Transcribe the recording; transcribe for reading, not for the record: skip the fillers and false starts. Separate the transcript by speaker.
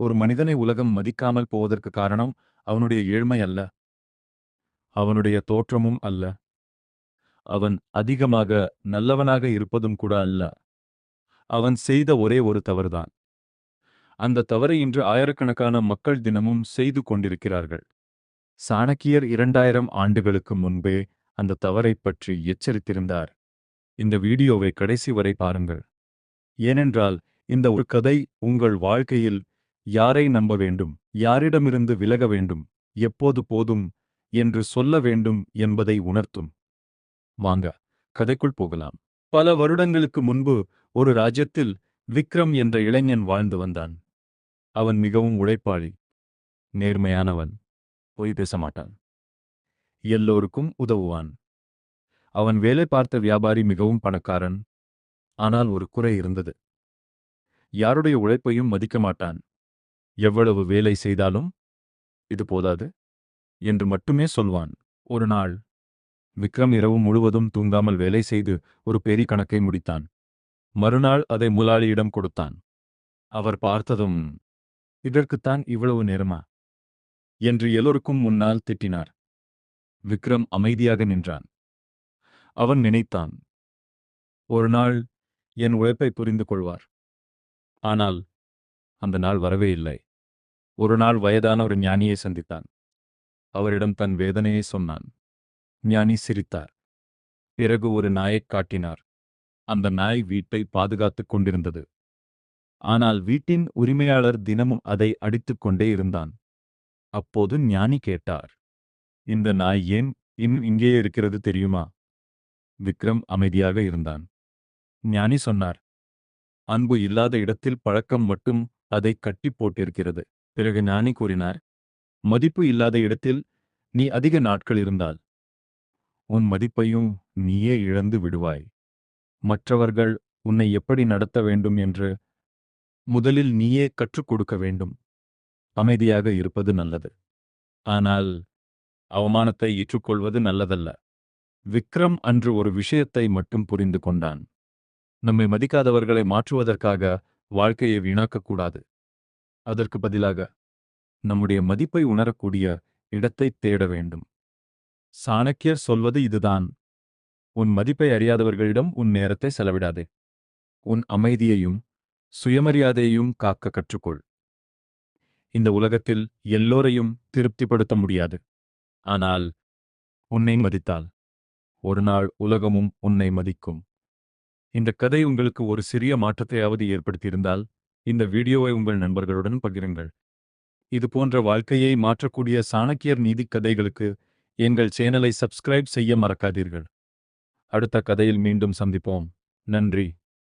Speaker 1: ஒரு மனிதனை உலகம் மதிக்காமல் போவதற்கு காரணம் அவனுடைய ஏழ்மை அல்ல, அவனுடைய தோற்றமும் அல்ல, அவன் அதிகமாக நல்லவனாக இருப்பதும் கூட அல்ல. அவன் செய்த ஒரே ஒரு தவறுதான். அந்த தவறை இன்று ஆயிரக்கணக்கான மக்கள் தினமும் செய்து கொண்டிருக்கிறார்கள். சாணக்கியர் 2000 ஆண்டுகளுக்கு முன்பே அந்த தவறைப் பற்றி எச்சரித்திருந்தார். இந்த வீடியோவை கடைசி வரை பாருங்கள். ஏனென்றால் இந்த ஒரு கதை உங்கள் வாழ்க்கையில் யாரை நம்ப வேண்டும், யாரிடமிருந்து விலக வேண்டும், எப்போது போதும் என்று சொல்ல வேண்டும் என்பதை உணர்த்தும். வாங்க, கதைக்குள் போகலாம். பல வருடங்களுக்கு முன்பு ஒரு ராஜ்யத்தில் விக்ரம் என்ற இளைஞன் வாழ்ந்து வந்தான். அவன் மிகவும் உழைப்பாளி, நேர்மையானவன், பொய் பேச மாட்டான், எல்லோருக்கும் உதவுவான். அவன் வேலை பார்த்த வியாபாரி மிகவும் பணக்காரன். ஆனால் ஒரு குறை இருந்தது. யாருடைய உழைப்பையும் மதிக்க மாட்டான். எவ்வளவு வேலை செய்தாலும் இது போதாது என்று மட்டுமே சொல்வான். ஒரு நாள் விக்ரம் இரவு முழுவதும் தூங்காமல் வேலை செய்து ஒரு பெரிய கணக்கை முடித்தான். மறுநாள் அதை முதலாளியிடம் கொடுத்தான். அவர் பார்த்ததும், இதற்குத்தான் இவ்வளவு நேரமா என்று எல்லோருக்கும் முன்னால் திட்டினார். விக்ரம் அமைதியாக நின்றான். அவன் நினைத்தான், ஒரு நாள் என் உழைப்பை புரிந்து கொள்வார். ஆனால் அந்த நாள் வரவே இல்லை. ஒரு நாள் வயதான ஒரு ஞானியை சந்தித்தான். அவரிடம் தன் வேதனையை சொன்னான். ஞானி சிரித்தார். பிறகு ஒரு நாயைக் காட்டினார். அந்த நாய் வீட்டை பாதுகாத்துக் கொண்டிருந்தது. ஆனால் வீட்டின் உரிமையாளர் தினமும் அதை அடித்துக் கொண்டே இருந்தான். அப்போது ஞானி கேட்டார், இந்த நாய் ஏன் இன்னும் இங்கேயே இருக்கிறது தெரியுமா? விக்ரம் அமைதியாக இருந்தான். ஞானி சொன்னார், அன்பு இல்லாத இடத்தில் பழக்கம் மட்டும் அதை கட்டி போட்டிருக்கிறது. பிறகு ஞானி கூறினார், மதிப்பு இல்லாத இடத்தில் நீ அதிக நாட்கள் இருந்தால் உன் மதிப்பையும் நீயே இழந்து விடுவாய். மற்றவர்கள் உன்னை எப்படி நடத்த வேண்டும் என்று முதலில் நீயே கற்றுக் கொடுக்க வேண்டும். அமைதியாக இருப்பது நல்லது, ஆனால் அவமானத்தை ஏற்றுக்கொள்வது நல்லதல்ல. விக்ரம் அன்று ஒரு விஷயத்தை மட்டும் புரிந்து கொண்டான். நம்மை மதிக்காதவர்களை மாற்றுவதற்காக வாழ்க்கையை வீணாக்கக்கூடாது. அதற்கு பதிலாக நம்முடைய மதிப்பை உணரக்கூடிய இடத்தை தேட வேண்டும். சாணக்கியர் சொல்வது இதுதான். உன் மதிப்பை அறியாதவர்களிடம் உன் நேரத்தை செலவிடாதே. உன் அமைதியையும் சுயமரியாதையையும் காக்க கற்றுக்கொள். இந்த உலகத்தில் எல்லோரையும் திருப்திப்படுத்த முடியாது. ஆனால் உன்னை மதித்தால் ஒரு நாள் உலகமும் உன்னை மதிக்கும். இந்த கதை உங்களுக்கு ஒரு சிறிய மாற்றத்தையாவது ஏற்படுத்தியிருந்தால் இந்த வீடியோவை உங்கள் நண்பர்களுடன் பகிருங்கள். இது போன்ற வாழ்க்கையை மாற்றக்கூடிய சாணக்கியர் நீதிக் கதைகளுக்கு எங்கள் சேனலை சப்ஸ்கிரைப் செய்ய மறக்காதீர்கள். அடுத்த கதையில் மீண்டும் சந்திப்போம். நன்றி.